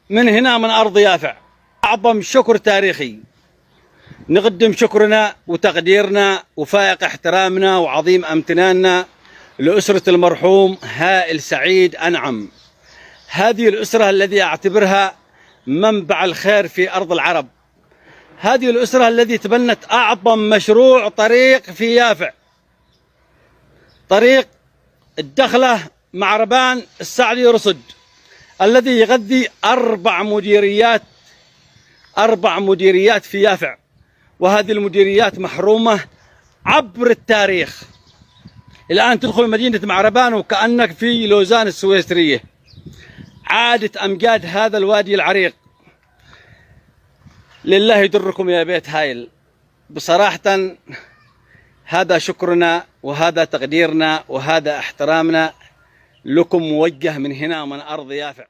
من هنا من أرض يافع أعظم شكر تاريخي نقدم شكرنا وتقديرنا وفائق احترامنا وعظيم امتناننا لأسرة المرحوم هائل سعيد أنعم. هذه الأسرة الذي أعتبرها منبع الخير في أرض العرب. هذه الأسرة التي تبنت أعظم مشروع طريق في يافع، طريق الدخلة معربان السعدي رصد، الذي يغذي 4 مديريات في يافع، وهذه المديريات محرومة عبر التاريخ. الآن تدخل مدينة معربان وكأنك في لوزان السويسرية. عادت أمجاد هذا الوادي العريق. لله يدركم يا بيت هايل. بصراحة هذا شكرنا وهذا تقديرنا وهذا احترامنا لكم موجه من هنا من أرض يافع.